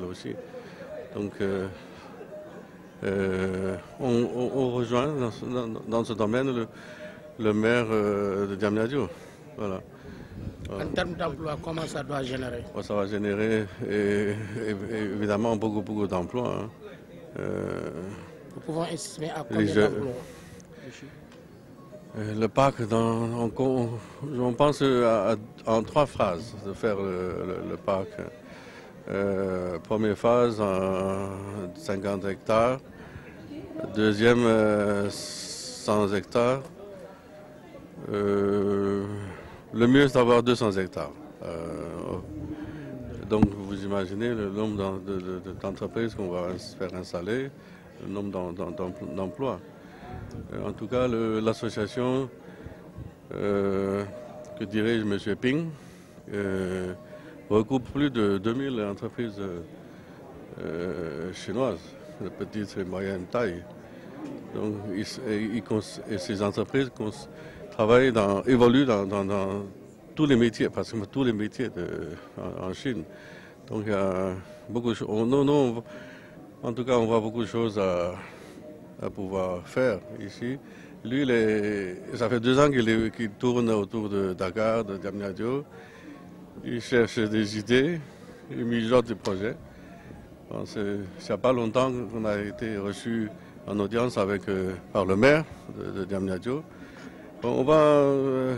aussi. Donc on rejoint dans ce domaine le maire de Diamniadio. Voilà. En termes d'emploi, comment ça doit générer? Ça va générer évidemment beaucoup d'emplois. Hein. Nous pouvons estimer à combien d'emplois? Le parc, on pense en 3 phases de faire le parc. Première phase, 50 hectares. Deuxième, 100 hectares. Le mieux, c'est d'avoir 200 hectares. Donc, vous imaginez le nombre d'entreprises qu'on va faire installer, le nombre d'emplois. En tout cas, l'association que dirige M. Ping regroupe plus de 2000 entreprises chinoises, de petite et moyenne taille. Donc, et ces entreprises évoluent dans tous les métiers, pratiquement tous les métiers en Chine. Donc, il y a beaucoup de choses. En tout cas, on voit beaucoup de choses à pouvoir faire ici. Lui, ça fait 2 ans qu'il tourne autour de Dakar, de Diamniadio. Il cherche des idées, il mijote des projets. Il n'y a pas longtemps qu'on a été reçu en audience par le maire de Diamniadio. On va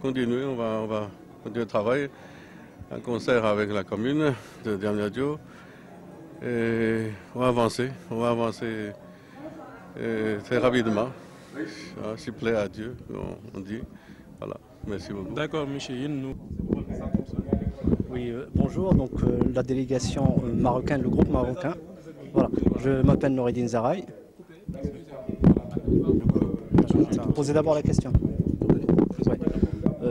continuer, on va continuer de travailler en concert avec la commune de Diamniadio. Et on va avancer très rapidement. S'il plaît à Dieu, on dit. Voilà, merci beaucoup. D'accord, monsieur Yin. Oui, bonjour, donc la délégation marocaine, le groupe marocain. Voilà, je m'appelle Noureddine Zaraï. Posez d'abord la question. Ouais.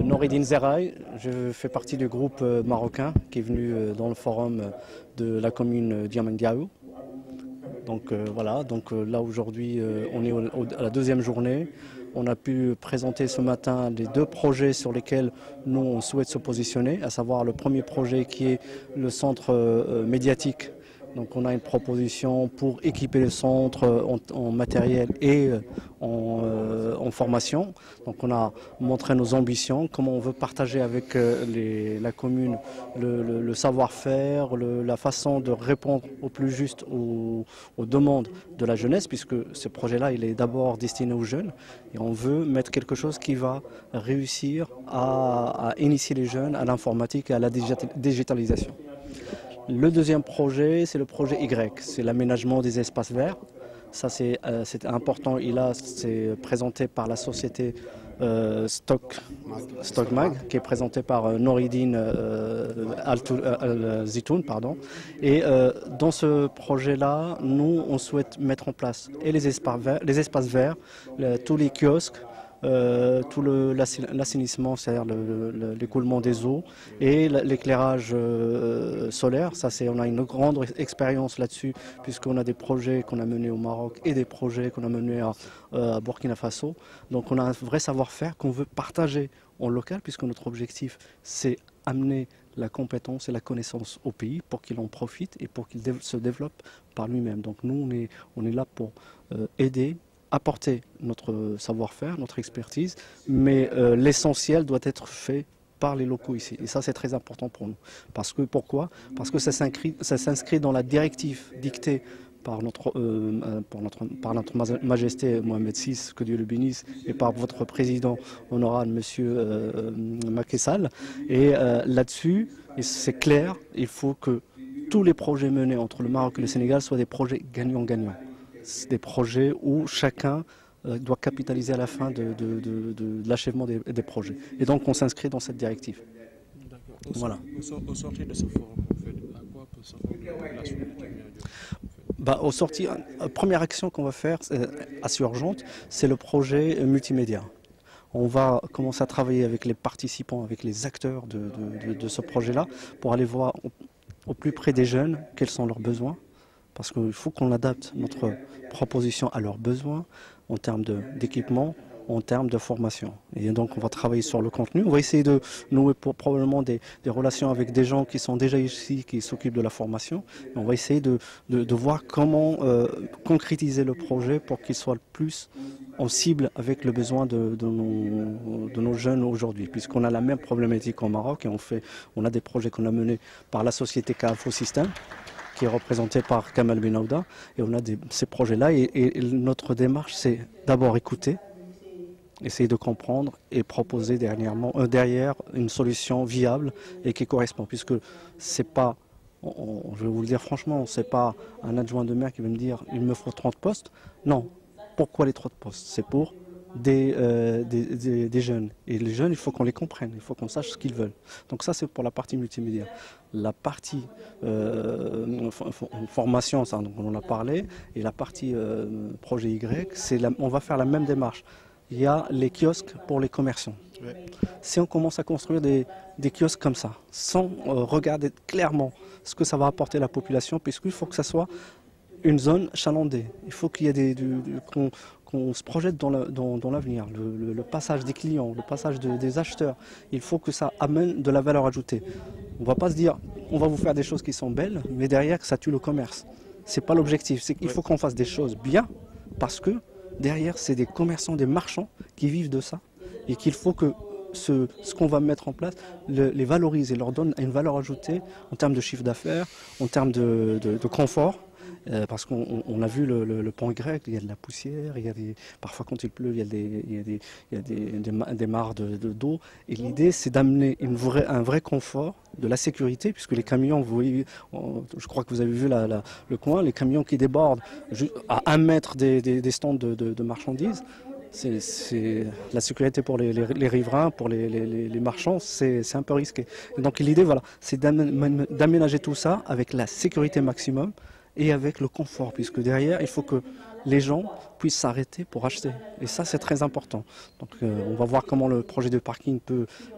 Noureddine Zaraï, je fais partie du groupe marocain qui est venu dans le forum de la commune Diamniadio. Donc voilà, donc là aujourd'hui on est à la 2e journée. On a pu présenter ce matin les 2 projets sur lesquels nous on souhaite se positionner, à savoir le premier projet qui est le centre médiatique. Donc on a une proposition pour équiper le centre en matériel et en formation. Donc on a montré nos ambitions, comment on veut partager avec la commune le savoir-faire, la façon de répondre au plus juste aux demandes de la jeunesse, puisque ce projet-là il est d'abord destiné aux jeunes et on veut mettre quelque chose qui va réussir à initier les jeunes à l'informatique et à la digitalisation. Le deuxième projet, c'est le projet Y, c'est l'aménagement des espaces verts. Ça, c'est important. C'est présenté par la société Stockmag, qui est présentée par Noureddine Al-Zitoun. Et dans ce projet-là, nous, on souhaite mettre en place et les espaces verts, tous les kiosques, tout l'assainissement, c'est-à-dire l'écoulement des eaux et l'éclairage solaire. On a une grande expérience là-dessus puisqu'on a des projets qu'on a menés au Maroc et des projets qu'on a menés à Burkina Faso. Donc on a un vrai savoir-faire qu'on veut partager en local puisque notre objectif c'est amener la compétence et la connaissance au pays pour qu'il en profite et pour qu'il se développe par lui-même. Donc nous on est là pour aider, apporter notre savoir-faire, notre expertise, mais l'essentiel doit être fait par les locaux ici. Et ça, c'est très important pour nous. Pourquoi? Parce que ça s'inscrit dans la directive dictée par notre Majesté Mohamed VI, que Dieu le bénisse, et par votre président honorable, Monsieur Macky Sall. Et là-dessus, c'est clair, il faut que tous les projets menés entre le Maroc et le Sénégal soient des projets gagnants-gagnants. Des projets où chacun doit capitaliser à la fin de l'achèvement des projets. Et donc on s'inscrit dans cette directive. Voilà. Au sortir de ce forum, vous faites à quoi pour sortir la suite de au sortir, première action qu'on va faire, assez urgente, c'est le projet multimédia. On va commencer à travailler avec les participants, avec les acteurs de ce projet-là, pour aller voir au plus près des jeunes quels sont leurs besoins. Parce qu'il faut qu'on adapte notre proposition à leurs besoins en termes d'équipement, en termes de formation. Et donc on va travailler sur le contenu. On va essayer de nouer probablement des relations avec des gens qui sont déjà ici, qui s'occupent de la formation. Et on va essayer de voir comment concrétiser le projet pour qu'il soit le plus en cible avec le besoin de nos jeunes aujourd'hui, puisqu'on a la même problématique au Maroc et on a des projets qu'on a menés par la société KFO System, qui est représentée par Kamal Benouda, et on a ces projets-là et notre démarche c'est d'abord écouter, essayer de comprendre et proposer derrière une solution viable et qui correspond, puisque c'est pas, je vais vous le dire franchement, c'est pas un adjoint de maire qui va me dire il me faut 30 postes, non. Pourquoi les 30 postes? C'est pour des jeunes. Et les jeunes, il faut qu'on les comprenne, il faut qu'on sache ce qu'ils veulent. Donc ça, c'est pour la partie multimédia. La partie formation, ça, donc on en a parlé, et la partie projet Y, on va faire la même démarche. Il y a les kiosques pour les commerçants. Ouais. Si on commence à construire des kiosques comme ça, sans regarder clairement ce que ça va apporter à la population, puisqu'il faut que ça soit une zone chalandée. Il faut qu'il y ait qu'on se projette dans l'avenir, le passage des clients, le passage des acheteurs. Il faut que ça amène de la valeur ajoutée. On ne va pas se dire, on va vous faire des choses qui sont belles, mais derrière que ça tue le commerce. Ce n'est pas l'objectif. C'est qu'il faut qu'on fasse des choses bien, parce que derrière, c'est des commerçants, des marchands qui vivent de ça, et qu'il faut que ce qu'on va mettre en place les valorise et leur donne une valeur ajoutée en termes de chiffre d'affaires, en termes de confort. Parce qu'on a vu le pont grec, il y a de la poussière, parfois quand il pleut, il y a des mares d'eau. Et l'idée, c'est d'amener un vrai confort, de la sécurité, puisque les camions, vous voyez, je crois que vous avez vu le coin, les camions qui débordent à 1 mètre des stands de marchandises. C'est la sécurité pour les riverains, pour les marchands, c'est un peu risqué. Et donc l'idée, voilà, c'est d'aménager tout ça avec la sécurité maximum, et avec le confort, puisque derrière, il faut que les gens puissent s'arrêter pour acheter. Et ça, c'est très important. Donc, on va voir comment le projet de parking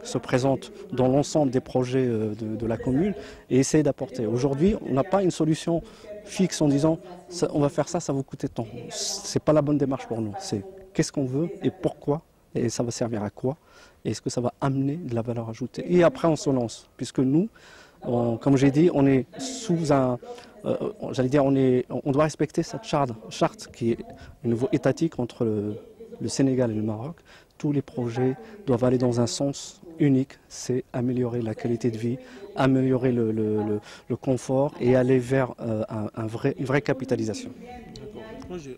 se présente dans l'ensemble des projets de la commune et essayer d'apporter. Aujourd'hui, on n'a pas une solution fixe en disant on va faire ça, ça va vous coûter tant. Ce n'est pas la bonne démarche pour nous. C'est qu'est-ce qu'on veut et pourquoi, et ça va servir à quoi, et est-ce que ça va amener de la valeur ajoutée. Et après, on se lance, puisque nous, comme j'ai dit, on est sous un... j'allais dire, on doit respecter cette charte qui est au niveau étatique entre le Sénégal et le Maroc. Tous les projets doivent aller dans un sens unique, c'est améliorer la qualité de vie, améliorer le confort et aller vers une vraie capitalisation. D'accord. Le projet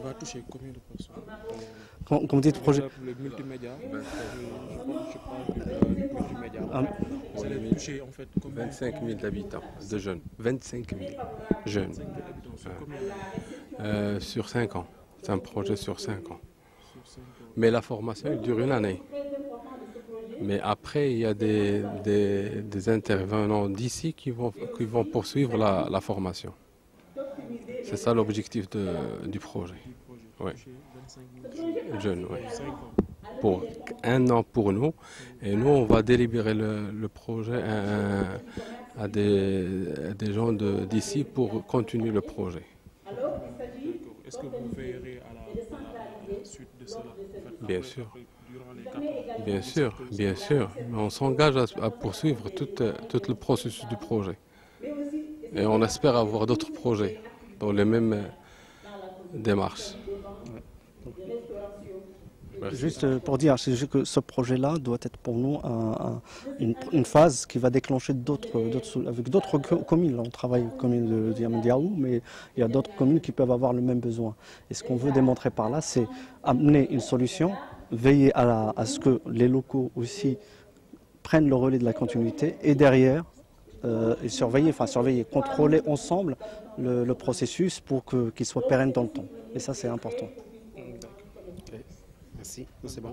va toucher combien de personnes? Quand vous dites projet... Le multimédia, je parle du multimédia. Vous allez toucher en fait 25 000 habitants, de jeunes. 25 000 jeunes. Sur 5 ans. C'est un projet sur 5 ans. Mais la formation dure 1 année. Mais après, il y a des intervenants d'ici qui vont poursuivre la formation. C'est ça l'objectif du projet. Ouais. Jeunes, oui. Pour 1 an pour nous. Et nous, on va délibérer le projet à des gens d'ici pour continuer le projet. Est-ce que vous veillerez à la suite de cela? Bien sûr. Durant les 4 ans. Bien sûr, bien sûr. On s'engage à poursuivre tout le processus du projet. Et on espère avoir d'autres projets dans les mêmes démarches. Merci. Juste pour dire, c'est juste que ce projet-là doit être pour nous une phase qui va déclencher avec d'autres communes. Là, on travaille avec la commune de Diamant-Diaou, mais il y a d'autres communes qui peuvent avoir le même besoin. Et ce qu'on veut démontrer par là, c'est amener une solution, veiller à ce que les locaux aussi prennent le relais de la continuité et derrière, et surveiller, contrôler ensemble le processus pour qu'il soit pérenne dans le temps. Et ça, c'est important. Merci, c'est bon.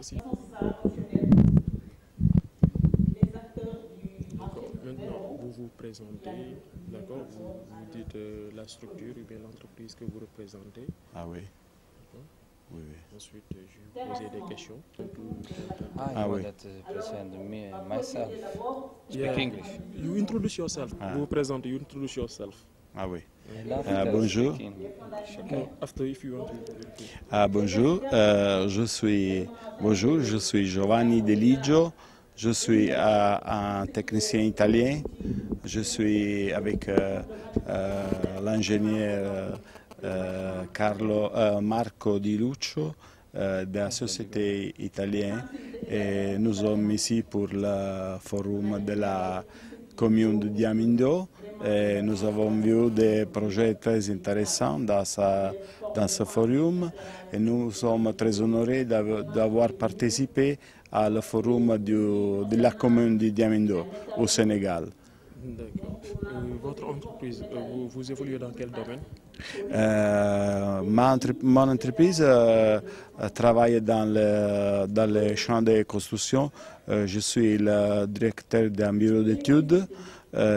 Maintenant, vous vous présentez, d'accord, vous dites la structure ou bien l'entreprise que vous représentez. Ah oui. Oui, oui. Ensuite, je vais vous poser des questions. Oui. Myself. Speak English. You introduce yourself. Vous vous présentez, you introduce yourself. Ah oui. Bonjour. After, if you want to. Bonjour. Je suis Giovanni Deligio. Je suis un technicien italien. Je suis avec l'ingénieur Marco Di Luccio de la société italienne. Et nous sommes ici pour le forum de la commune de Diamindio. Et nous avons vu des projets très intéressants dans ce forum et nous sommes très honorés d'avoir participé à le forum de la commune de Diamindio au Sénégal. D'accord. Votre entreprise, vous évoluez dans quel domaine? Mon entreprise travaille dans le champ de construction. Je suis le directeur d'un bureau d'études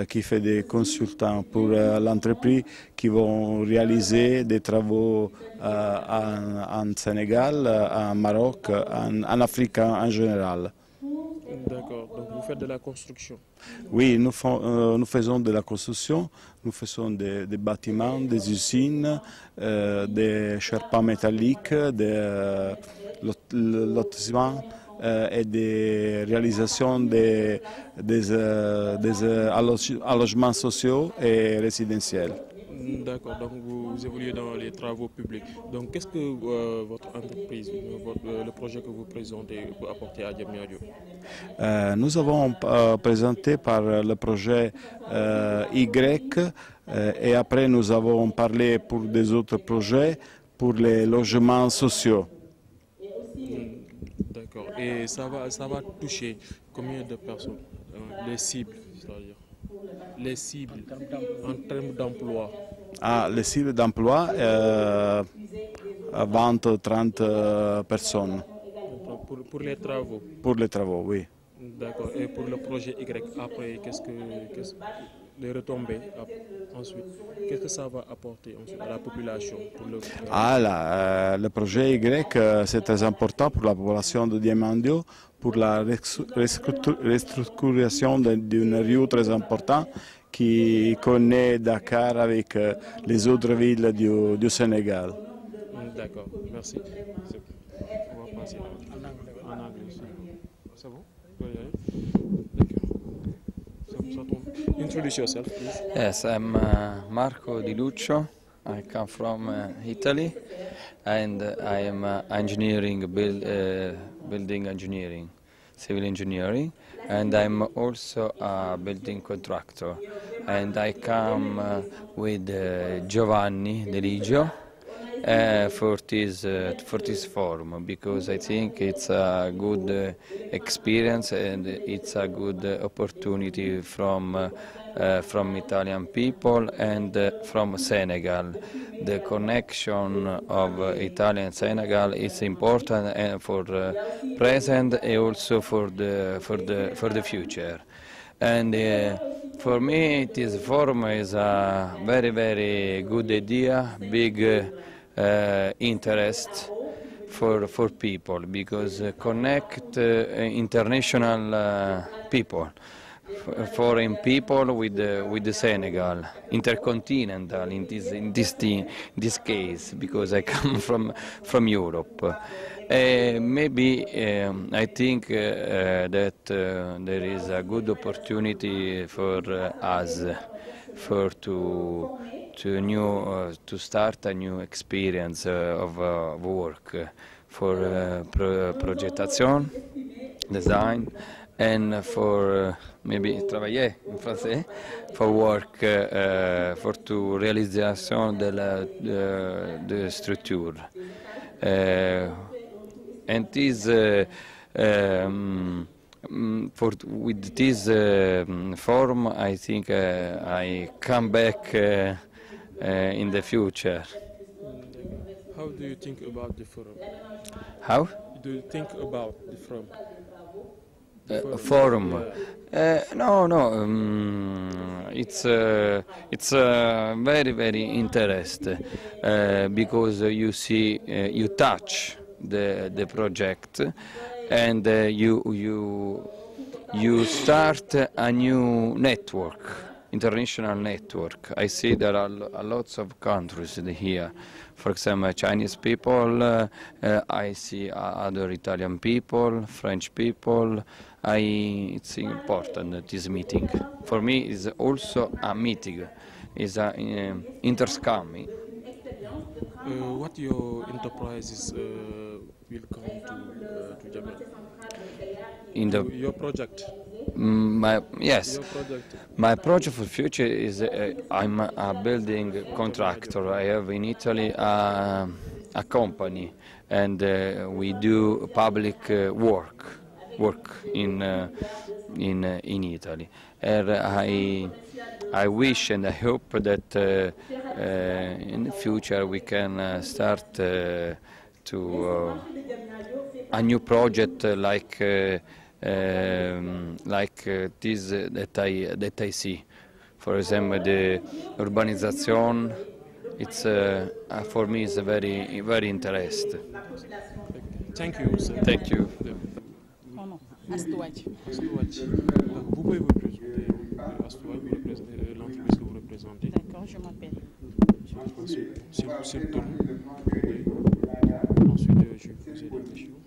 qui fait des consultants pour l'entreprise qui vont réaliser des travaux en Sénégal, en Maroc, en Afrique en général. D'accord, donc vous faites de la construction? Oui, nous faisons de la construction, nous faisons des bâtiments, des usines, des charpents métalliques, des lotissements et des réalisations des allogements sociaux et résidentiels. D'accord, donc vous évoluez dans les travaux publics. Donc qu'est-ce que votre entreprise, le projet que vous présentez peut apporter à Diamniadio? Nous avons présenté par le projet Y et après nous avons parlé pour des autres projets pour les logements sociaux. D'accord, et ça va toucher combien de personnes? Les cibles, c'est-à-dire les cibles en termes d'emploi. Les cibles d'emploi, 20-30 personnes. Pour les travaux? Pour les travaux, oui. D'accord, et pour le projet Y, après, les retombées ensuite, qu'est-ce que ça va apporter ensuite à la population? Le projet Y, c'est très important pour la population de Diamniadio, pour la restructuration d'une rue très importante qui connaît Dakar avec les autres villes du Sénégal. D'accord, merci. On va passer en anglais. C'est bon? Introduce yourself, please. Yes, I'm Marco Di Luccio. I come from Italy, and I am engineering, building engineering, civil engineering, and I'm also a building contractor. And I come with Giovanni Deligio for this forum because I think it's a good experience and it's a good opportunity from Italian people and from Senegal. The connection of Italy and Senegal is important for present and also for the future. And for me, this forum is a very, very good idea, big interest for people because connect international people. Foreign people with the Senegal, intercontinental in this case, because I come from Europe. Maybe I think that there is a good opportunity for us to start a new experience of work for projection, design, and for maybe travailler en français, for work, for to réalisation de structure. And this with this forum, I think I come back in the future. How do you think about the forum? How? Do you think about the forum? Forum? No. It's very, very interesting because you see, you touch the project, and you start a new network international network. I see there are lots of countries here. For example, Chinese people, I see other Italian people, French people. It's important, this meeting. For me, it's also a meeting, it's an interscambi. What your enterprises will come to Jamaica? Your project? Yes. Your project. My project for future is I'm a building contractor. I have in Italy a company, and we do public work in Italy. And I wish and I hope that in the future we can start to a new project like this that I see. For example, the urbanization. It's for me is very interesting. Thank you, sir. Thank you. Astouadj. Vous pouvez vous présenter Astouadj, l'entreprise que vous représentez. D'accord, je m'appelle. C'est le tour. Ensuite, je vais poser des questions.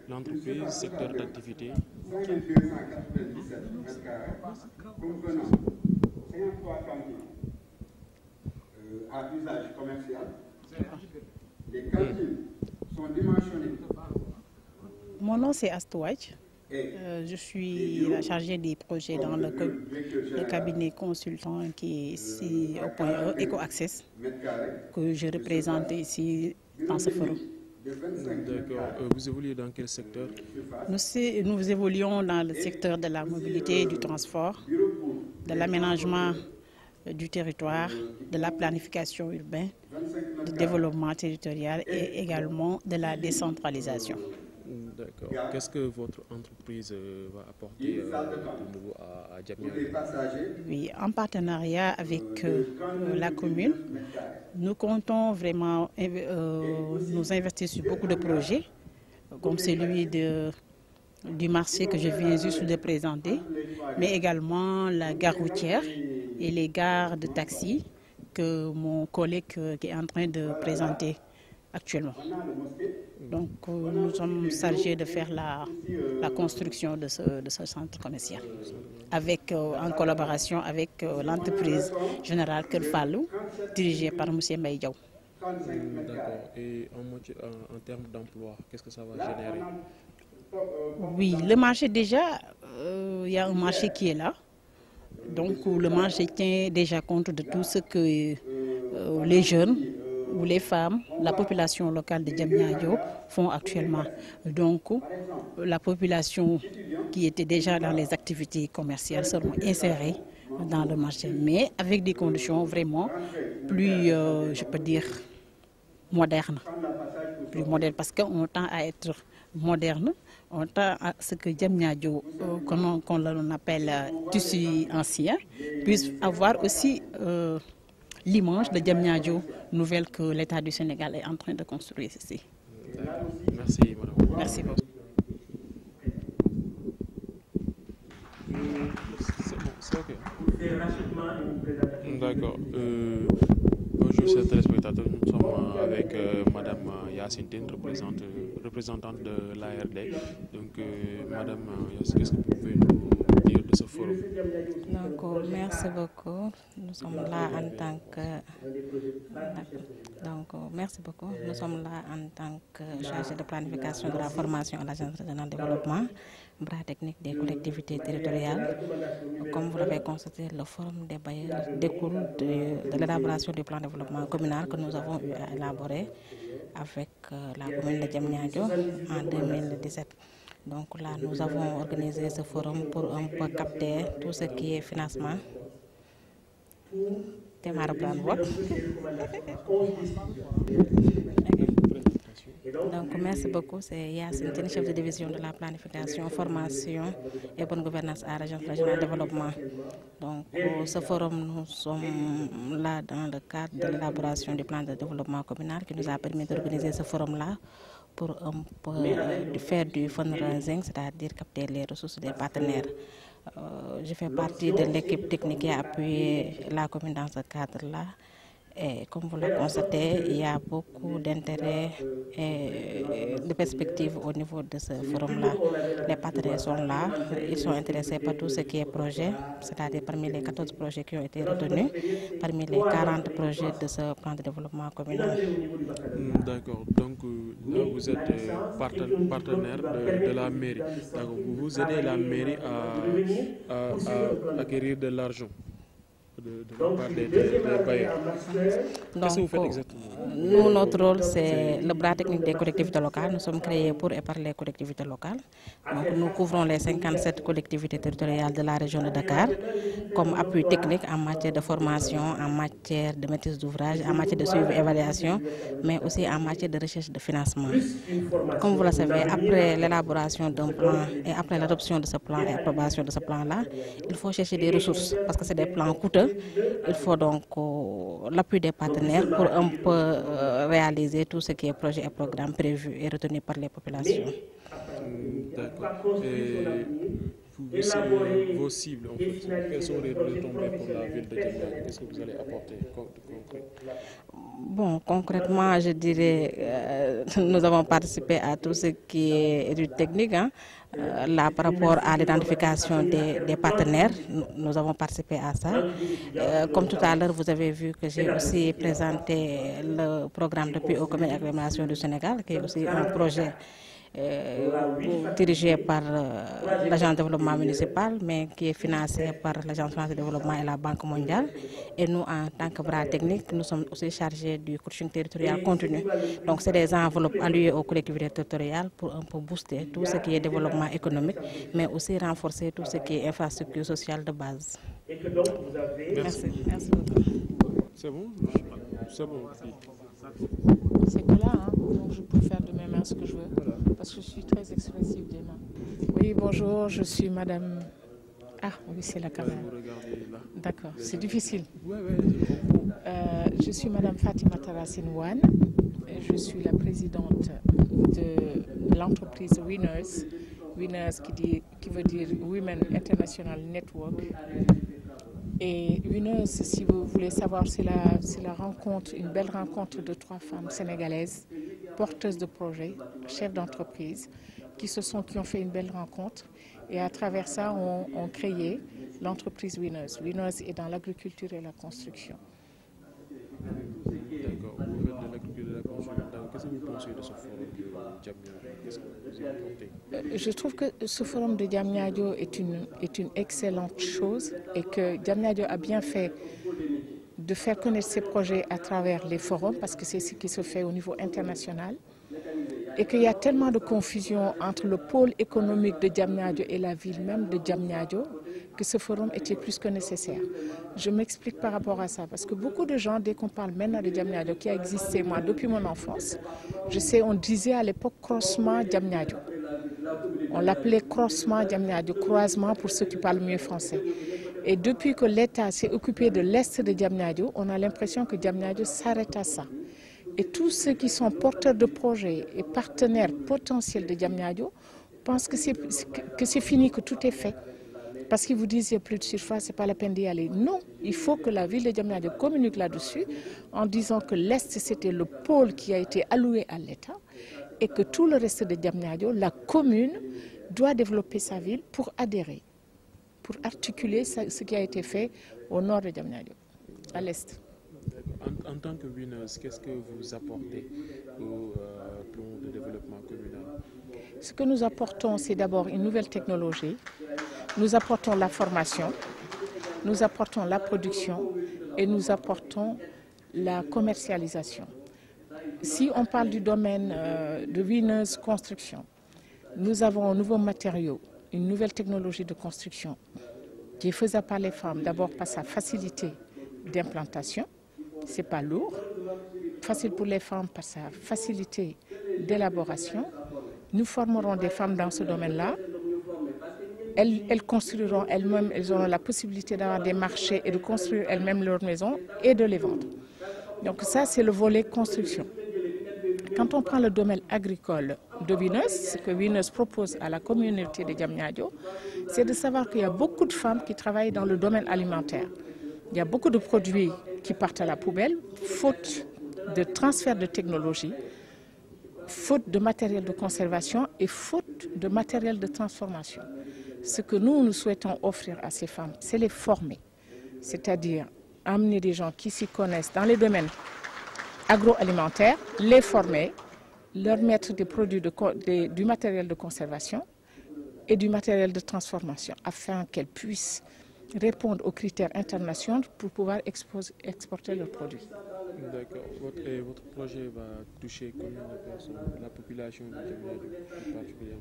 L'entreprise, secteur d'activité. 5297 mètres carrés, comprenant 53 cantines à usage commercial. Les cantines sont dimensionnées. Mon nom c'est Astouadj. Je suis la chargée des projets dans le cabinet consultant qui est ici au point E, EcoAccess, que je représente ici dans ce forum. D'accord. Vous évoluez dans quel secteur? Nous évoluons dans le secteur de la mobilité et du transport, de l'aménagement du territoire, de la planification urbaine, du développement territorial et également de la décentralisation. D'accord. Qu'est-ce que votre entreprise va apporter de nouveau à Jamia? Oui, en partenariat avec la commune, nous comptons vraiment nous investir sur beaucoup de projets, comme celui du marché que je viens juste de présenter, mais également la gare routière et les gares de taxi que mon collègue qui est en train de présenter actuellement. Donc nous sommes chargés de faire la construction de ce centre commercial en collaboration avec l'entreprise générale Kër Fallou, dirigée par M. Mbaye Diaw. D'accord. Et en termes d'emploi, qu'est-ce que ça va générer? Oui, le marché déjà, il y a un marché qui est là. Donc le marché tient déjà compte de tout ce que les jeunes ou les femmes, la population locale de Diamniadio font actuellement. Donc la population qui était déjà dans les activités commerciales seront insérées dans le marché, mais avec des conditions vraiment plus, je peux dire, modernes. Plus modernes parce qu'on tend à être moderne, on tend à ce que Diamniadio, qu'on l'appelle tissu ancien, puisse avoir aussi l'image de Diamniadio nouvelle que l'État du Sénégal est en train de construire ici. Merci, madame. Merci beaucoup. C'est ok. D'accord. Bonjour, chers téléspectateurs. Nous sommes avec madame Yacine Tine, représentante de l'ARD. Donc, madame Yacine, qu'est-ce que vous pouvez nous dire de ce forum? Donc, merci beaucoup. Nous sommes là en tant que... Donc, merci beaucoup. Nous sommes là en tant que chargé de planification de la formation à l'Agence régionale de développement, bras technique des collectivités territoriales. Comme vous l'avez constaté, le forum des bailleurs découle de l'élaboration du plan de développement communal que nous avons eu à élaborer avec la commune de Diamniadio en 2017. Donc là, nous avons organisé ce forum pour un peu capter tout ce qui est financement. Donc merci beaucoup, c'est Yacine Tine, chef de division de la planification, formation et bonne gouvernance à l'Agence régionale de développement. Donc pour ce forum, nous sommes là dans le cadre de l'élaboration du plan de développement communal qui nous a permis d'organiser ce forum-là pour un peu faire du fundraising, c'est-à-dire capter les ressources des partenaires. Je fais partie de l'équipe technique qui a appuyé la commune dans ce cadre-là. Et comme vous le constatez, il y a beaucoup d'intérêt et de perspectives au niveau de ce forum-là. Les partenaires sont là, ils sont intéressés par tout ce qui est projet, c'est-à-dire parmi les 14 projets qui ont été retenus, parmi les 40 projets de ce plan de développement communal. D'accord, donc là vous êtes partenaire de la mairie. Vous aidez la mairie à acquérir de l'argent de la part des bailleurs. Qu'est-ce que vous faites exactement? Nous, notre rôle, c'est le bras technique des collectivités locales. Nous sommes créés pour et par les collectivités locales. Donc, nous couvrons les 57 collectivités territoriales de la région de Dakar comme appui technique en matière de formation, en matière de maîtrise d'ouvrage, en matière de suivi et évaluation, mais aussi en matière de recherche de financement. Comme vous le savez, après l'élaboration d'un plan et après l'adoption de ce plan et l'approbation de ce plan-là, il faut chercher des ressources parce que c'est des plans coûteux. Il faut donc l'appui des partenaires pour un peu réaliser tout ce qui est projet et programme prévu et retenu par les populations. D'accord. Vos cibles, en fait, quelles sont les retombées pour la ville de Diamniadio? Qu'est-ce que vous allez apporter de concret? Bon, concrètement, je dirais nous avons participé à tout ce qui est études techniques. Là, par rapport à l'identification des partenaires, nous avons participé à ça. Comme tout à l'heure, vous avez vu que j'ai aussi présenté le programme d'appui aux communes et agglomérations du Sénégal, qui est aussi un projet dirigé par l'Agence de développement municipal, mais qui est financé par l'Agence française de développement et la Banque mondiale. Et nous, en tant que bras technique, nous sommes aussi chargés du coaching territorial continu. Donc, c'est des enveloppes allouées aux collectivités territoriales pour un peu booster tout ce qui est développement économique, mais aussi renforcer tout ce qui est infrastructure sociale de base. Merci. Merci beaucoup. C'est bon? C'est bon. C'est que là, donc je peux faire de mes mains ce que je veux, parce que je suis très expressive des mains. Oui, bonjour, je suis madame... Ah, oui, c'est la caméra. D'accord, c'est difficile. Je suis madame Fatima Tarassine Wane, je suis la présidente de l'entreprise Winners. Winners qui veut dire Women International Network. Et Winners, si vous voulez savoir, c'est la rencontre, une belle rencontre de 3 femmes sénégalaises, porteuses de projets, chefs d'entreprise, qui ont fait une belle rencontre. Et à travers ça, on créé l'entreprise Winners. Winners est dans l'agriculture et la construction. D'accord, vous faites de l'agriculture et de la construction. Qu'est-ce que vous pensez de ce forum de Diamniadio? Qu'est-ce que vous y apportez? Je trouve que ce forum de Diamniadio est une excellente chose et que Diamniadio a bien fait de faire connaître ses projets à travers les forums parce que c'est ce qui se fait au niveau international et qu'il y a tellement de confusion entre le pôle économique de Diamniadio et la ville même de Diamniadio que ce forum était plus que nécessaire. Je m'explique par rapport à ça parce que beaucoup de gens, dès qu'on parle maintenant de Diamniadio qui a existé moi depuis mon enfance, je sais, on disait à l'époque croisement Diamniadio. On l'appelait croisement Diamniadio, croisement pour ceux qui parlent mieux français. Et depuis que l'État s'est occupé de l'Est de Diamniadio, on a l'impression que Diamniadio s'arrête à ça. Et tous ceux qui sont porteurs de projets et partenaires potentiels de Diamniadio pensent que c'est fini, que tout est fait. Parce qu'ils vous disent qu'il n'y a plus de surface, ce n'est pas la peine d'y aller. Non, il faut que la ville de Diamniadio communique là-dessus en disant que l'Est, c'était le pôle qui a été alloué à l'État et que tout le reste de Diamniadio, la commune, doit développer sa ville pour adhérer, pour articuler ce qui a été fait au nord de Diamniadio, à l'Est. En tant que Winners, qu'est-ce que vous apportez au plan de développement communal? Ce que nous apportons, c'est d'abord une nouvelle technologie. Nous apportons la formation, nous apportons la production et nous apportons la commercialisation. Si on parle du domaine de Winners Construction, nous avons un nouveau matériau, une nouvelle technologie de construction qui est faisable par les femmes, d'abord par sa facilité d'implantation, ce n'est pas lourd, facile pour les femmes par sa facilité d'élaboration. Nous formerons des femmes dans ce domaine-là. Elles construiront elles-mêmes, elles auront la possibilité d'avoir des marchés et de construire elles-mêmes leurs maisons et de les vendre. Donc ça, c'est le volet construction. Quand on prend le domaine agricole de Winners, ce que Winners propose à la communauté de Diamniadio, c'est de savoir qu'il y a beaucoup de femmes qui travaillent dans le domaine alimentaire. Il y a beaucoup de produits qui partent à la poubelle, faute de transfert de technologie, faute de matériel de conservation et faute de matériel de transformation. Ce que nous souhaitons offrir à ces femmes, c'est les former, c'est-à-dire amener des gens qui s'y connaissent dans les domaines agroalimentaires, les former, leur mettre des produits du matériel de conservation et du matériel de transformation afin qu'elles puissent répondre aux critères internationaux pour pouvoir exporter leurs produits. D'accord. Votre projet va toucher combien de personnes? La population de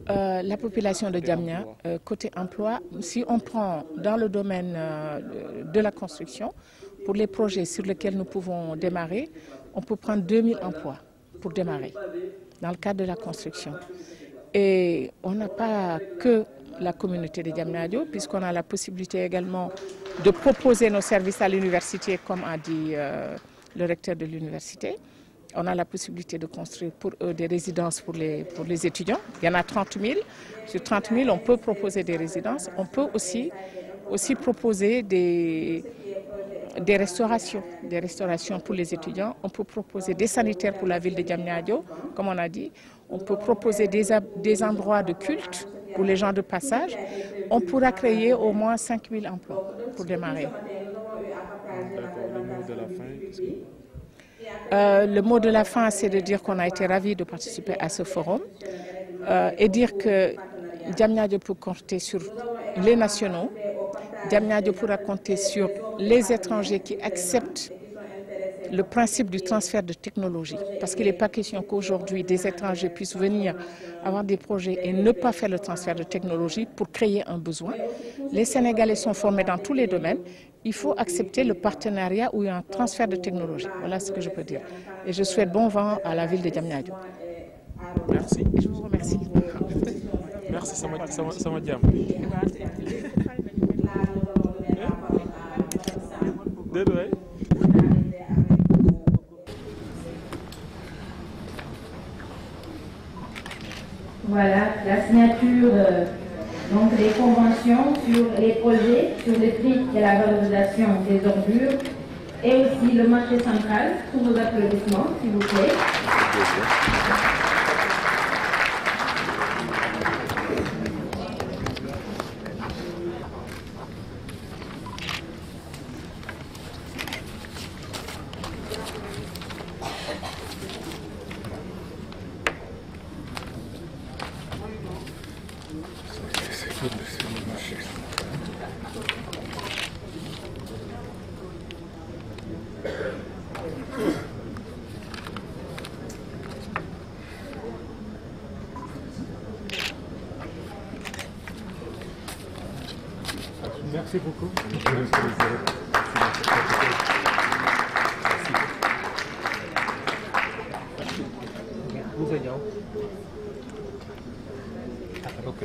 Diamniadio? La population de Diamnia, côté emploi, si on prend dans le domaine de la construction, pour les projets sur lesquels nous pouvons démarrer, on peut prendre 2000 emplois pour démarrer dans le cadre de la construction. Et on n'a pas que la communauté de Diamniadio, puisqu'on a la possibilité également de proposer nos services à l'université, comme a dit le recteur de l'université. On a la possibilité de construire pour eux des résidences pour les étudiants. Il y en a 30 000. Sur 30 000, on peut proposer des résidences. On peut aussi proposer des restaurations pour les étudiants. On peut proposer des sanitaires pour la ville de Diamniadio, comme on a dit. On peut proposer des endroits de culte pour les gens de passage. On pourra créer au moins 5 000 emplois pour démarrer. Le mot de la fin, le mot de la fin, c'est de dire qu'on a été ravis de participer à ce forum et dire que Diamniadio peut compter sur les nationaux. Diamniadio pourra compter sur les étrangers qui acceptent le principe du transfert de technologie. Parce qu'il n'est pas question qu'aujourd'hui des étrangers puissent venir avoir des projets et ne pas faire le transfert de technologie pour créer un besoin. Les Sénégalais sont formés dans tous les domaines. Il faut accepter le partenariat où il y a un transfert de technologie. Voilà ce que je peux dire. Et je souhaite bon vent à la ville de Diamniadio. Merci. Et je vous remercie. Merci, sama jam. Voilà, la signature donc des conventions sur les projets, sur les prix et la valorisation des ordures et aussi le marché central. Sous vos applaudissements, s'il vous plaît. Merci beaucoup. Vous ayant. Ok.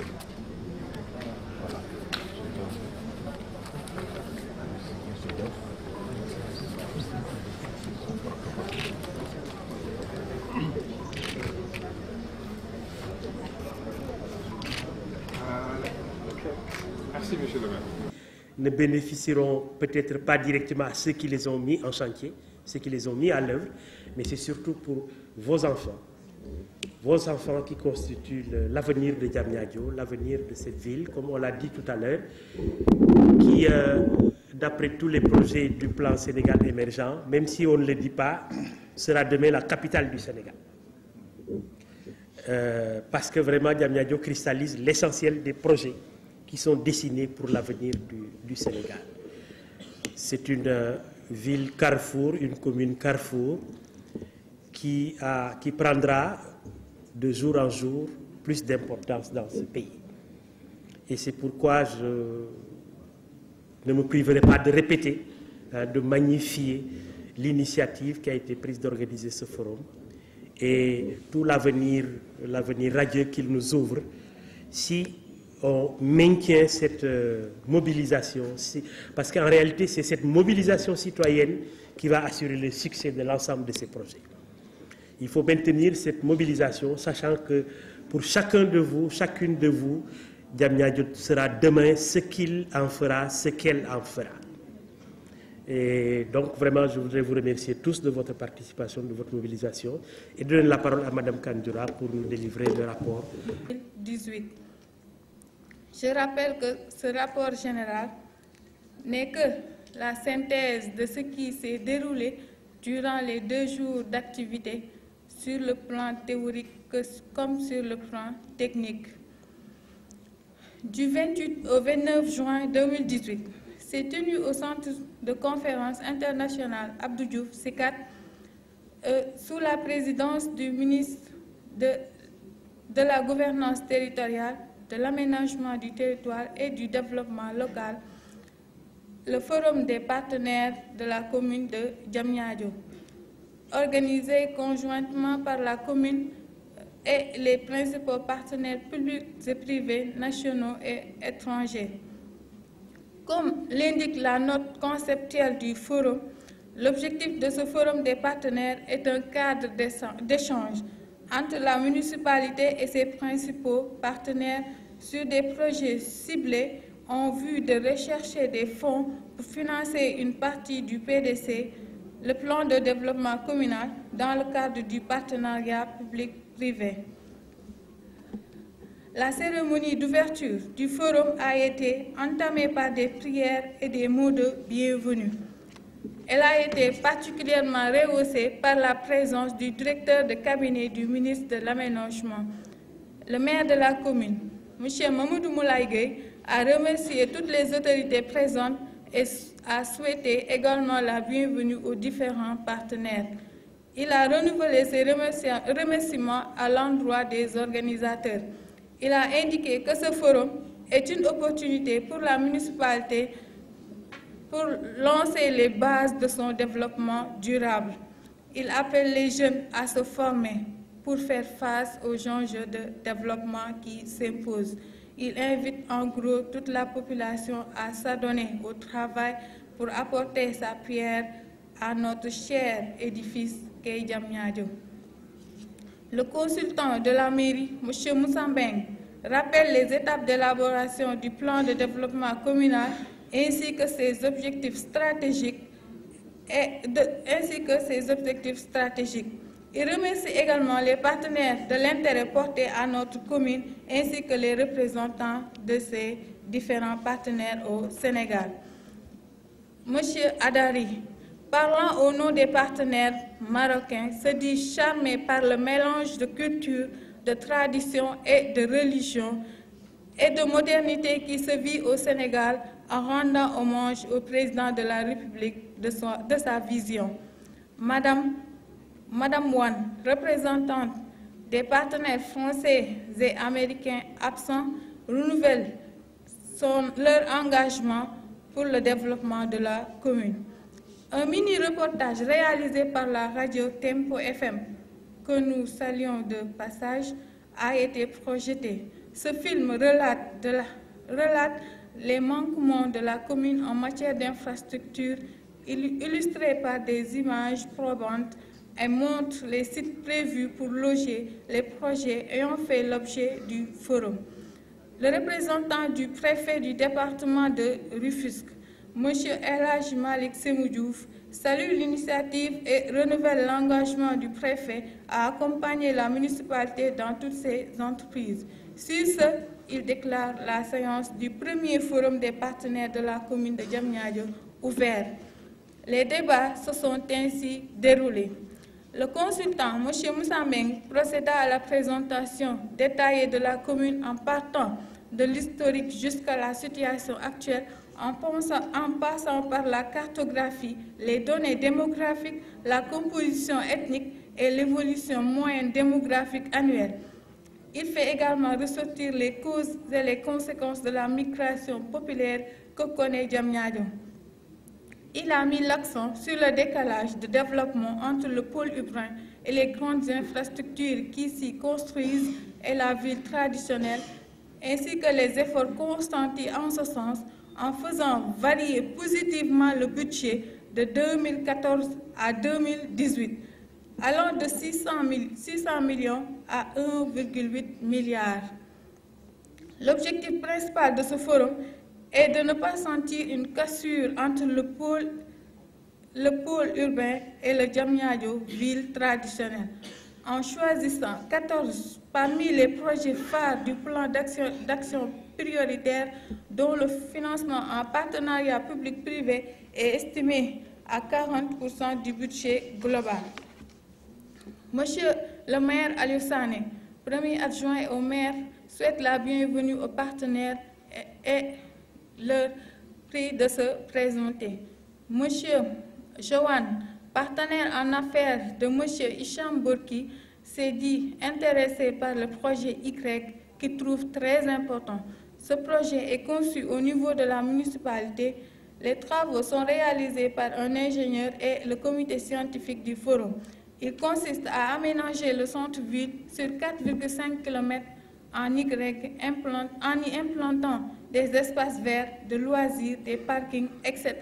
Merci, monsieur le maire. Ne bénéficieront peut-être pas directement à ceux qui les ont mis en chantier, ceux qui les ont mis à l'œuvre, mais c'est surtout pour vos enfants qui constituent l'avenir de Diamniadio, l'avenir de cette ville, comme on l'a dit tout à l'heure, qui, d'après tous les projets du plan Sénégal émergent, même si on ne le dit pas, sera demain la capitale du Sénégal. Parce que vraiment Diamniadio cristallise l'essentiel des projets qui sont dessinés pour l'avenir du Sénégal. C'est une ville carrefour, une commune carrefour qui prendra de jour en jour plus d'importance dans ce pays. Et c'est pourquoi je ne me priverai pas de répéter, de magnifier l'initiative qui a été prise d'organiser ce forum et tout l'avenir radieux qu'il nous ouvre si on maintient cette mobilisation, parce qu'en réalité, c'est cette mobilisation citoyenne qui va assurer le succès de l'ensemble de ces projets. Il faut maintenir cette mobilisation, sachant que pour chacun de vous, chacune de vous, Diamniadio sera demain ce qu'il en fera, ce qu'elle en fera. Et donc vraiment, je voudrais vous remercier tous de votre participation, de votre mobilisation et donner la parole à Mme Kandura pour nous délivrer le rapport. 2018. Je rappelle que ce rapport général n'est que la synthèse de ce qui s'est déroulé durant les 2 jours d'activité sur le plan théorique comme sur le plan technique. Du 28 au 29 juin 2018, s'est tenu au Centre de conférence internationale Abdou Diouf, CICAD, sous la présidence du ministre de la Gouvernance territoriale, de l'aménagement du territoire et du développement local, le Forum des partenaires de la commune de Diamniadio, organisé conjointement par la commune et les principaux partenaires publics et privés, nationaux et étrangers. Comme l'indique la note conceptuelle du forum, l'objectif de ce forum des partenaires est un cadre d'échange entre la municipalité et ses principaux partenaires sur des projets ciblés en vue de rechercher des fonds pour financer une partie du PDC, le plan de développement communal, dans le cadre du partenariat public-privé. La cérémonie d'ouverture du forum a été entamée par des prières et des mots de bienvenue. Elle a été particulièrement rehaussée par la présence du directeur de cabinet du ministre de l'Aménagement. Le maire de la commune, M. Mamoudou Moulaye, a remercié toutes les autorités présentes et a souhaité également la bienvenue aux différents partenaires. Il a renouvelé ses remerciements à l'endroit des organisateurs. Il a indiqué que ce forum est une opportunité pour la municipalité pour lancer les bases de son développement durable. Il appelle les jeunes à se former pour faire face aux enjeux de développement qui s'imposent. Il invite en gros toute la population à s'adonner au travail pour apporter sa pierre à notre cher édifice qu'est Diamniadio. Le consultant de la mairie, M. Moussambeng, rappelle les étapes d'élaboration du plan de développement communal ainsi que ses objectifs stratégiques. Il remercie également les partenaires de l'intérêt porté à notre commune ainsi que les représentants de ces différents partenaires au Sénégal. M. Adari, parlant au nom des partenaires marocains, se dit charmé par le mélange de culture, de tradition et de religion et de modernité qui se vit au Sénégal en rendant hommage au président de la République de sa vision. Madame Wan, représentante des partenaires français et américains absents, renouvelle leur engagement pour le développement de la commune. Un mini-reportage réalisé par la radio Tempo FM, que nous saluons de passage, a été projeté. Ce film relate les manquements de la commune en matière d'infrastructure, illustrés par des images probantes, et montre les sites prévus pour loger les projets ayant fait l'objet du forum. Le représentant du préfet du département de Rufisque, M. El Hadji Malik Semoudiouf, salue l'initiative et renouvelle l'engagement du préfet à accompagner la municipalité dans toutes ses entreprises. Sur ce, il déclare la séance du premier forum des partenaires de la commune de Diamniadio ouvert. Les débats se sont ainsi déroulés. Le consultant, M. Moussambeng, procéda à la présentation détaillée de la commune en partant de l'historique jusqu'à la situation actuelle, en passant par la cartographie, les données démographiques, la composition ethnique et l'évolution moyenne démographique annuelle. Il fait également ressortir les causes et les conséquences de la migration populaire que connaît Diamniadio. Il a mis l'accent sur le décalage de développement entre le pôle urbain et les grandes infrastructures qui s'y construisent et la ville traditionnelle, ainsi que les efforts consentis en ce sens en faisant varier positivement le budget de 2014 à 2018, allant de 600 millions à 1,8 milliard. L'objectif principal de ce forum est de ne pas sentir une cassure entre le pôle urbain et le Diamniadio, ville traditionnelle. En choisissant 14 parmi les projets phares du plan d'action prioritaire dont le financement en partenariat public-privé est estimé à 40% du budget global. Monsieur le maire Aliou Sané, premier adjoint au maire, souhaite la bienvenue aux partenaires et leur prie de se présenter. Monsieur Johan, partenaire en affaires de monsieur Hicham Bourki, s'est dit intéressé par le projet Y qu'il trouve très important. Ce projet est conçu au niveau de la municipalité. Les travaux sont réalisés par un ingénieur et le comité scientifique du forum. Il consiste à aménager le centre-ville sur 4,5 km en y implantant des espaces verts, de loisirs, des parkings, etc.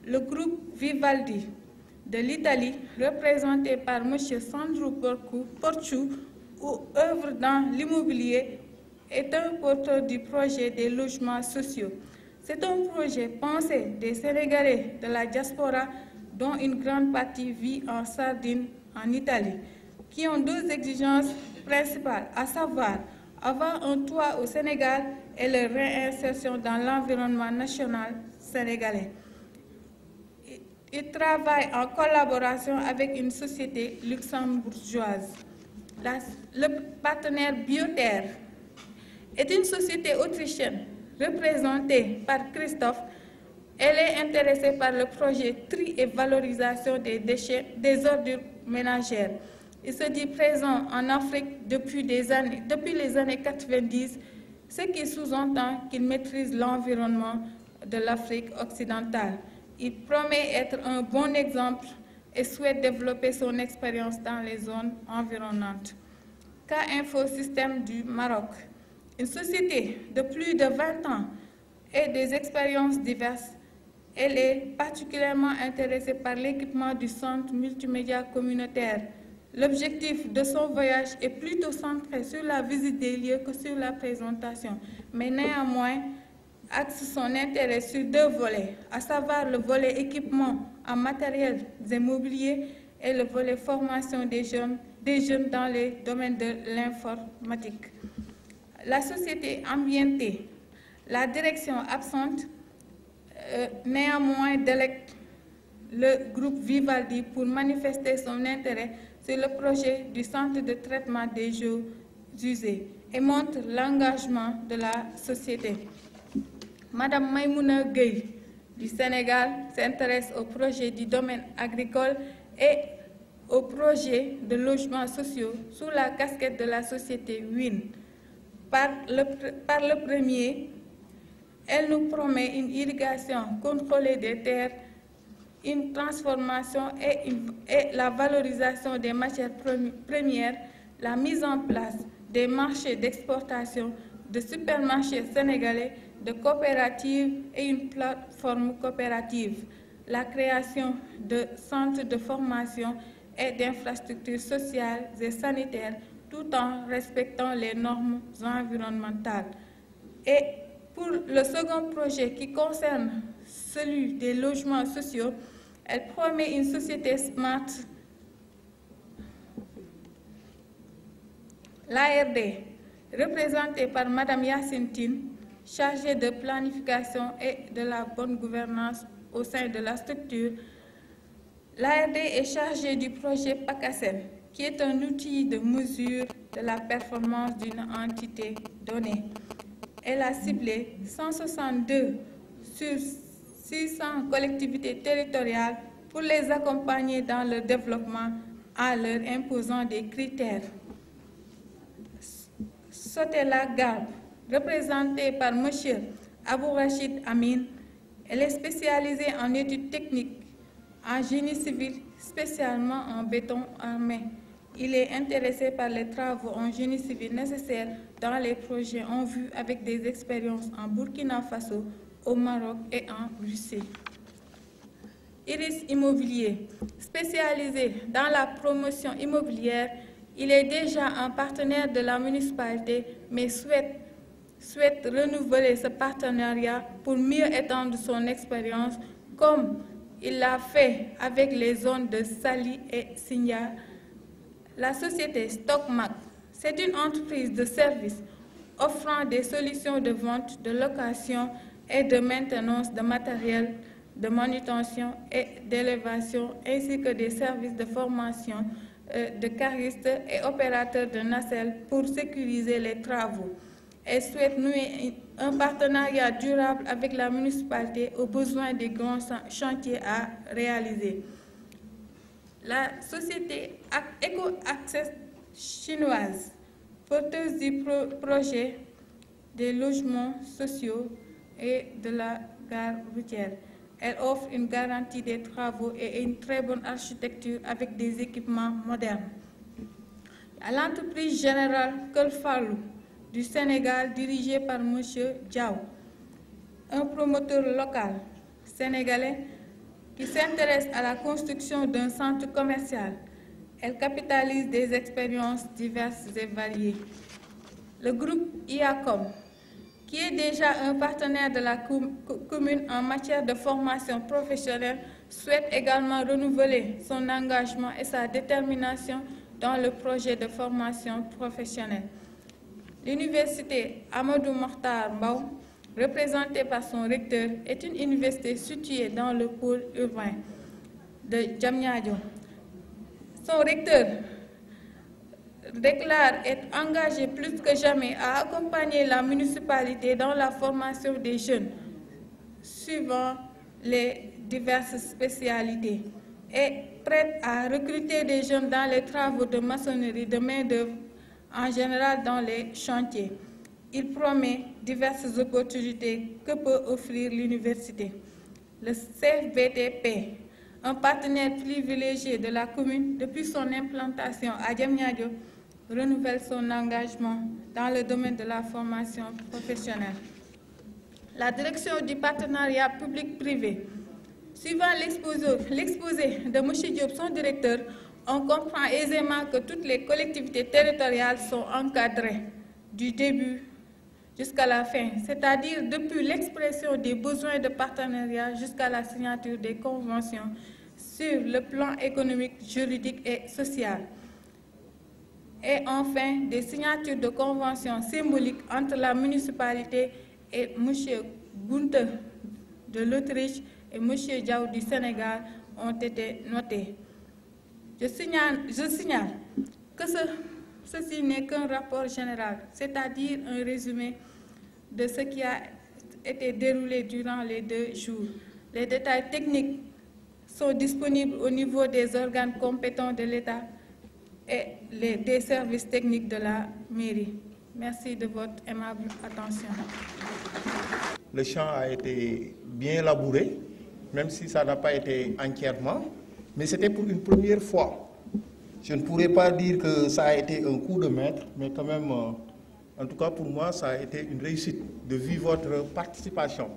Le groupe Vivaldi de l'Italie, représenté par M. Sandro Porciu, œuvre dans l'immobilier, est un porteur du projet des logements sociaux. C'est un projet pensé des Sénégalais de la diaspora, dont une grande partie vit en Sardine, en Italie, qui ont deux exigences principales, à savoir avoir un toit au Sénégal et leur réinsertion dans l'environnement national sénégalais. Ils travaillent en collaboration avec une société luxembourgeoise. Le partenaire Bioterre est une société autrichienne représentée par Christophe. Elle est intéressée par le projet tri et valorisation des déchets, des ordures ménagères. Il se dit présent en Afrique depuis les années 90, ce qui sous-entend qu'il maîtrise l'environnement de l'Afrique occidentale. Il promet être un bon exemple et souhaite développer son expérience dans les zones environnantes. K-Info Système du Maroc, une société de plus de 20 ans et des expériences diverses. Elle est particulièrement intéressée par l'équipement du centre multimédia communautaire. L'objectif de son voyage est plutôt centré sur la visite des lieux que sur la présentation, mais néanmoins axe son intérêt sur deux volets, à savoir le volet équipement en matériel immobilier et le volet formation des jeunes dans les domaines de l'informatique. La société Ambienté, la direction absente, néanmoins délecte le groupe Vivaldi pour manifester son intérêt sur le projet du centre de traitement des eaux usées et montre l'engagement de la société. Madame Maïmouna Gueye du Sénégal s'intéresse au projet du domaine agricole et au projet de logements sociaux sous la casquette de la société WIN. Par le premier, elle nous promet une irrigation contrôlée des terres, une transformation et la valorisation des matières premières, la mise en place des marchés d'exportation, de supermarchés sénégalais, de coopératives et une plateforme coopérative, la création de centres de formation et d'infrastructures sociales et sanitaires, tout en respectant les normes environnementales. Et pour le second projet qui concerne celui des logements sociaux, elle promet une société smart, l'ARD, représentée par Mme Yacine Tine, chargée de planification et de la bonne gouvernance au sein de la structure. L'ARD est chargée du projet PACASEN, qui est un outil de mesure de la performance d'une entité donnée. Elle a ciblé 162 sur 600 collectivités territoriales pour les accompagner dans leur développement en leur imposant des critères. Sotela Garb, représentée par M. Abou Rachid Amin, elle est spécialisée en études techniques, en génie civil, spécialement en béton armé. Il est intéressé par les travaux en génie civil nécessaires dans les projets en vue avec des expériences en Burkina Faso, au Maroc et en Russie. Iris Immobilier, spécialisé dans la promotion immobilière, il est déjà un partenaire de la municipalité, mais souhaite souhaite renouveler ce partenariat pour mieux étendre son expérience, comme il l'a fait avec les zones de Saly et Signa. La société Stockmac, c'est une entreprise de services offrant des solutions de vente, de location et de maintenance de matériel, de manutention et d'élévation, ainsi que des services de formation de caristes et opérateurs de nacelles pour sécuriser les travaux. Elle souhaite nouer un partenariat durable avec la municipalité aux besoins des grands chantiers à réaliser. La société EcoAccess chinoise, porteuse du projet des logements sociaux et de la gare routière. Elle offre une garantie des travaux et une très bonne architecture avec des équipements modernes. À l'entreprise générale Kolfalou du Sénégal, dirigée par M. Diaw, un promoteur local sénégalais qui s'intéresse à la construction d'un centre commercial. Elle capitalise des expériences diverses et variées. Le groupe IACOM, qui est déjà un partenaire de la commune en matière de formation professionnelle, souhaite également renouveler son engagement et sa détermination dans le projet de formation professionnelle. L'université Amadou Mokhtar Mbow, représentée par son recteur, est une université située dans le pôle urbain de Diamniadio. Son recteur déclare être engagé plus que jamais à accompagner la municipalité dans la formation des jeunes, suivant les diverses spécialités, et prête à recruter des jeunes dans les travaux de maçonnerie, de main-d'œuvre, en général dans les chantiers. Il promet diverses opportunités que peut offrir l'université. Le CFBTP, un partenaire privilégié de la commune depuis son implantation à Diamniadio, renouvelle son engagement dans le domaine de la formation professionnelle. La direction du partenariat public-privé. Suivant l'exposé de M. Diop, son directeur, on comprend aisément que toutes les collectivités territoriales sont encadrées du début jusqu'à la fin, c'est-à-dire depuis l'expression des besoins de partenariat jusqu'à la signature des conventions sur le plan économique, juridique et social. Et enfin, des signatures de conventions symboliques entre la municipalité et M. Gunther de l'Autriche et M. Diaw du Sénégal ont été notées. Je signale que ceci n'est qu'un rapport général, c'est-à-dire un résumé de ce qui a été déroulé durant les 2 jours. Les détails techniques sont disponibles au niveau des organes compétents de l'État et des services techniques de la mairie. Merci de votre aimable attention. Le champ a été bien labouré, même si ça n'a pas été entièrement, mais c'était pour une première fois. Je ne pourrais pas dire que ça a été un coup de maître, mais quand même, en tout cas pour moi, ça a été une réussite de vivre votre participation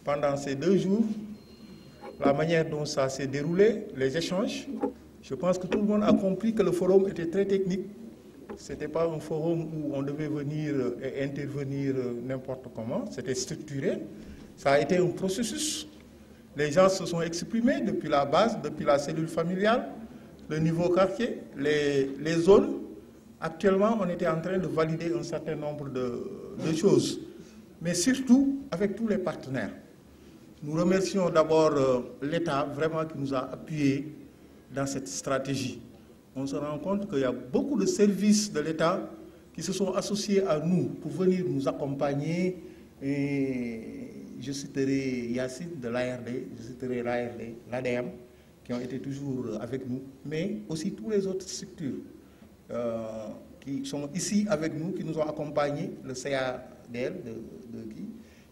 pendant ces 2 jours, la manière dont ça s'est déroulé, les échanges. Je pense que tout le monde a compris que le forum était très technique. Ce n'était pas un forum où on devait venir et intervenir n'importe comment, c'était structuré. Ça a été un processus. Les gens se sont exprimés depuis la base, depuis la cellule familiale, le niveau quartier, les zones. Actuellement, on était en train de valider un certain nombre de choses, mais surtout avec tous les partenaires. Nous remercions d'abord l'État vraiment qui nous a appuyés dans cette stratégie. On se rend compte qu'il y a beaucoup de services de l'État qui se sont associés à nous pour venir nous accompagner. Et je citerai Yacine de l'ARD, je citerai l'ADM, qui ont été toujours avec nous, mais aussi toutes les autres structures qui sont ici avec nous, qui nous ont accompagnés, le CADL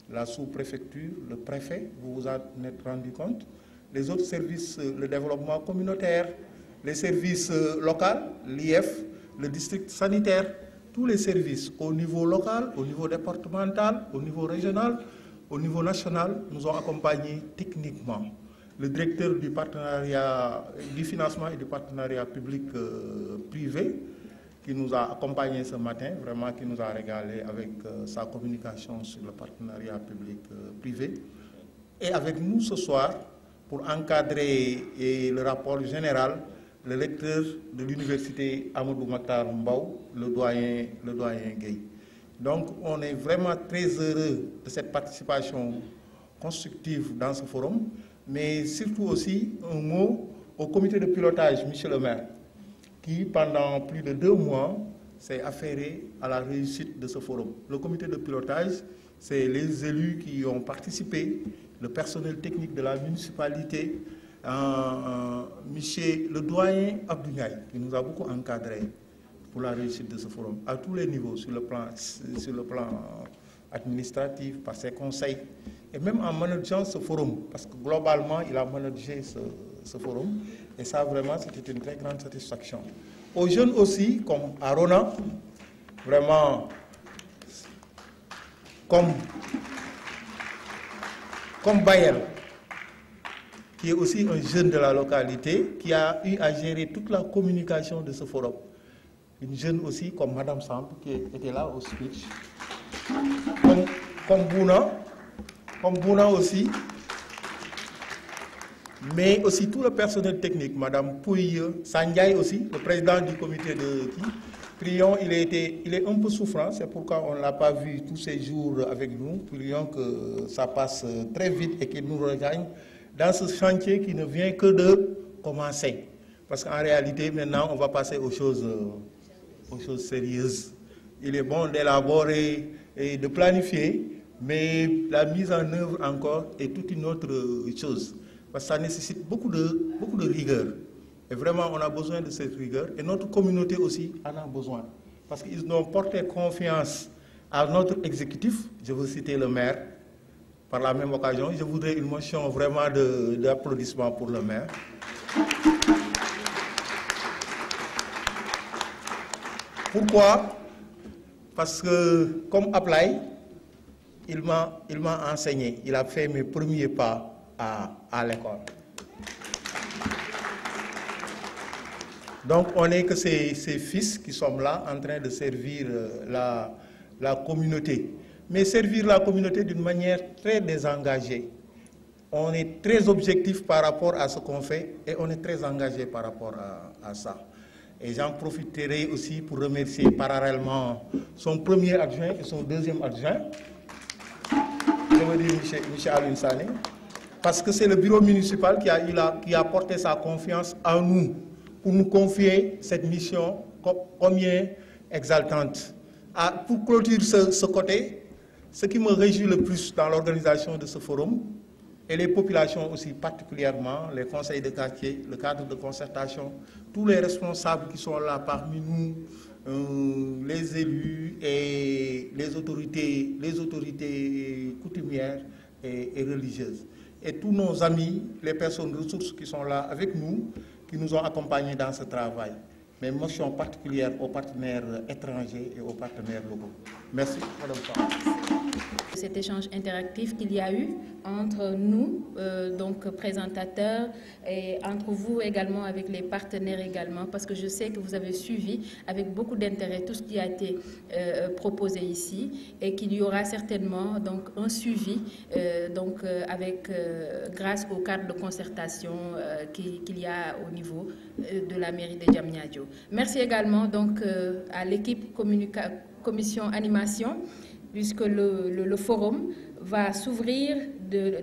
la sous-préfecture, le préfet, vous vous en êtes rendu compte, les autres services, le développement communautaire, les services locaux, l'IF, le district sanitaire, tous les services au niveau local, au niveau départemental, au niveau régional, au niveau national, nous ont accompagnés techniquement. Le directeur du partenariat, du financement et du partenariat public-privé qui nous a accompagnés ce matin, vraiment qui nous a régalé avec sa communication sur le partenariat public-privé. Et avec nous ce soir, pour encadrer le rapport général, le lecteur de l'université Amadou Mahtar Mbow, le doyen Gueye. Donc on est vraiment très heureux de cette participation constructive dans ce forum, mais surtout aussi un mot au comité de pilotage, Michel le maire, qui pendant plus de 2 mois s'est affairé à la réussite de ce forum. Le comité de pilotage, c'est les élus qui ont participé, le personnel technique de la municipalité, Michel le doyen Abdoulaye, qui nous a beaucoup encadré pour la réussite de ce forum, à tous les niveaux, sur le plan administratif, par ses conseils, et même en manageant ce forum, parce que globalement, il a managé ce forum, et ça vraiment, c'était une très grande satisfaction. Aux jeunes aussi, comme Arona, vraiment, comme Bayel, qui est aussi un jeune de la localité, qui a eu à gérer toute la communication de ce forum. Une jeune aussi comme Madame Samp, qui était là au speech. Comme Bouna aussi. Mais aussi tout le personnel technique, Madame Pouille, Sanjay aussi, le président du comité de qui. Prions, il est un peu souffrant, c'est pourquoi on ne l'a pas vu tous ces jours avec nous. Prions que ça passe très vite et qu'il nous rejoigne dans ce chantier qui ne vient que de commencer. Parce qu'en réalité, maintenant, on va passer aux choses sérieuses. Il est bon d'élaborer et de planifier, mais la mise en œuvre encore est toute une autre chose. Parce que ça nécessite beaucoup de rigueur. Et vraiment, on a besoin de cette rigueur. Et notre communauté aussi en a besoin. Parce qu'ils ont porté confiance à notre exécutif. Je veux citer le maire. Par la même occasion, je voudrais une motion vraiment d'applaudissement pour le maire. Pourquoi? Parce que, comme Aplay, il m'a enseigné. Il a fait mes premiers pas à l'école. Donc, on n'est que ces fils qui sont là en train de servir la communauté. Mais servir la communauté d'une manière très désengagée. On est très objectif par rapport à ce qu'on fait et on est très engagé par rapport à ça. Et j'en profiterai aussi pour remercier parallèlement son premier adjoint et son deuxième adjoint. Je veux dire Michel Alioune Sané, parce que c'est le bureau municipal qui a porté sa confiance en nous pour nous confier cette mission combien exaltante. Pour clôturer ce côté, ce qui me réjouit le plus dans l'organisation de ce forum, et les populations aussi particulièrement, les conseils de quartier, le cadre de concertation, tous les responsables qui sont là parmi nous, les élus et les autorités coutumières et religieuses. Et tous nos amis, les personnes ressources qui sont là avec nous, qui nous ont accompagnés dans ce travail. Mais mention particulière aux partenaires étrangers et aux partenaires locaux. Merci, Madame Sarr. Cet échange interactif qu'il y a eu entre nous, donc présentateurs, et entre vous également, avec les partenaires également, parce que je sais que vous avez suivi avec beaucoup d'intérêt tout ce qui a été proposé ici, et qu'il y aura certainement donc un suivi grâce au cadre de concertation qu'il y a au niveau de la mairie de Diamniadio. Merci également donc à l'équipe commission animation, puisque le forum va s'ouvrir,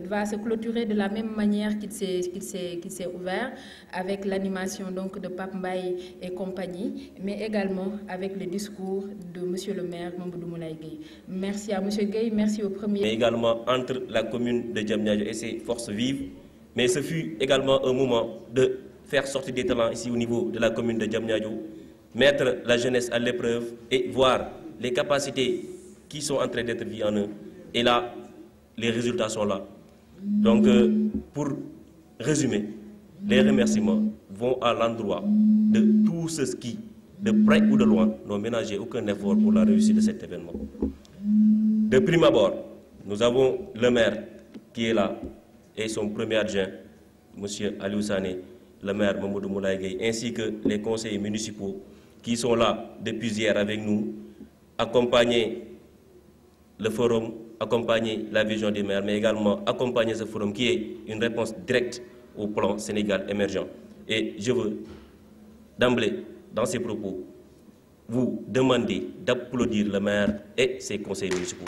va se clôturer de la même manière qu'il s'est ouvert, avec l'animation donc de Pape Mbaye et compagnie, mais également avec le discours de Monsieur le maire Mamadou Moulaye Gueye. Merci à Monsieur Gueye, merci au premier. Mais également entre la commune de Diamniadio et ses forces vives, mais ce fut également un moment de faire sortir des talents ici au niveau de la commune de Diamniadio, mettre la jeunesse à l'épreuve et voir les capacités qui sont en train d'être mises en eux. Et là, les résultats sont là. Donc, pour résumer, les remerciements vont à l'endroit de tous ceux qui, de près ou de loin, n'ont ménagé aucun effort pour la réussite de cet événement. De prime abord, nous avons le maire qui est là et son premier adjoint, M. Aliou Sané, le maire Mamadou Moulaye Gueye, ainsi que les conseillers municipaux qui sont là depuis hier avec nous, accompagner le forum, accompagner la vision des maires, mais également accompagner ce forum qui est une réponse directe au plan Sénégal émergent. Et je veux, d'emblée, dans ces propos, vous demander d'applaudir le maire et ses conseils municipaux.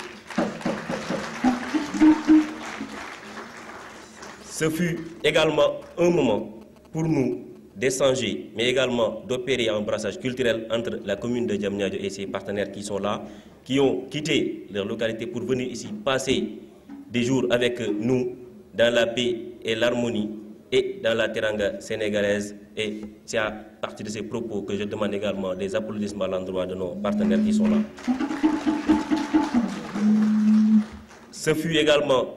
Ce fut également un moment pour nous d'échanger, mais également d'opérer un brassage culturel entre la commune de Diamniadio et ses partenaires qui sont là, qui ont quitté leur localité pour venir ici passer des jours avec nous dans la paix et l'harmonie et dans la teranga sénégalaise. Et c'est à partir de ces propos que je demande également des applaudissements à l'endroit de nos partenaires qui sont là. Ce fut également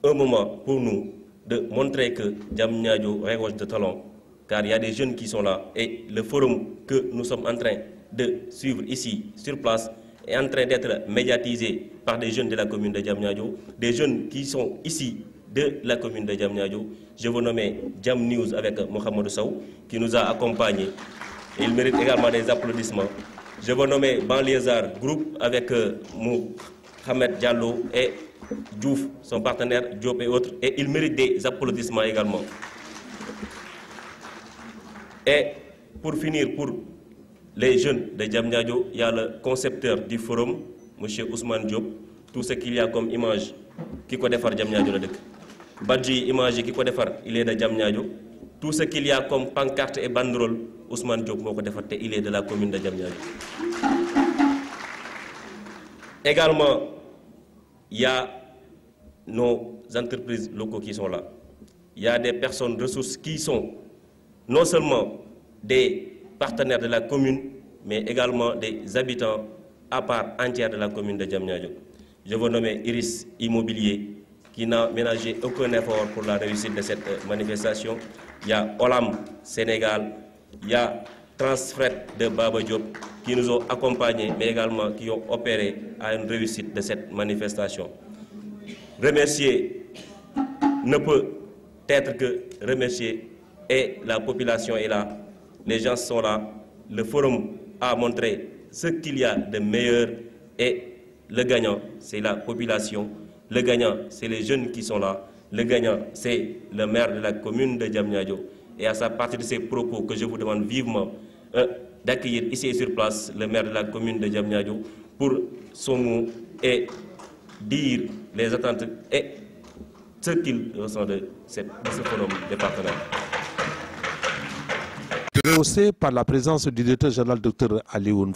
un moment pour nous de montrer que Diamniadio regorge de talent, car il y a des jeunes qui sont là et le forum que nous sommes en train de suivre ici sur place est en train d'être médiatisé par des jeunes de la commune de Diamniadio, des jeunes qui sont ici de la commune de Diamniadio. Je vous nommer Jam News avec Mohamed Sow qui nous a accompagnés. Il mérite également des applaudissements. Je vous nommer Banlieusard Group avec Mohamed Diallo et Diouf, son partenaire Diop et autres, et il mérite des applaudissements également. Et pour finir, pour les jeunes de Diamniadio, il y a le concepteur du forum, M. Ousmane Diop, tout ce qu'il y a comme image qui peut faire Diamniadio le dëkk. Badji image qui peut faire, il est de Diamniadio. Tout ce qu'il y a comme pancarte et banderole, Ousmane Diop moo ko defar te il est de la commune de Diamniadio. Également, il y a nos entreprises locaux qui sont là. Il y a des personnes ressources qui sont non seulement des partenaires de la commune, mais également des habitants à part entière de la commune de Diamniadio. Je veux nommer Iris Immobilier, qui n'a ménagé aucun effort pour la réussite de cette manifestation. Il y a Olam Sénégal, il y a Transfret de Baba Diop, qui nous ont accompagnés, mais également qui ont opéré à une réussite de cette manifestation. Remercier ne peut être que remercier, et la population est là, les gens sont là, le forum a montré ce qu'il y a de meilleur, et le gagnant, c'est la population, le gagnant, c'est les jeunes qui sont là, le gagnant, c'est le maire de la commune de Diamniadio. Et à partir de ces propos que je vous demande vivement d'accueillir ici sur place le maire de la commune de Diamniadio pour son mot et dire les attentes et ce qu'il ressent de ce forum des partenaires. Rehaussé par la présence du directeur général Dr Alioune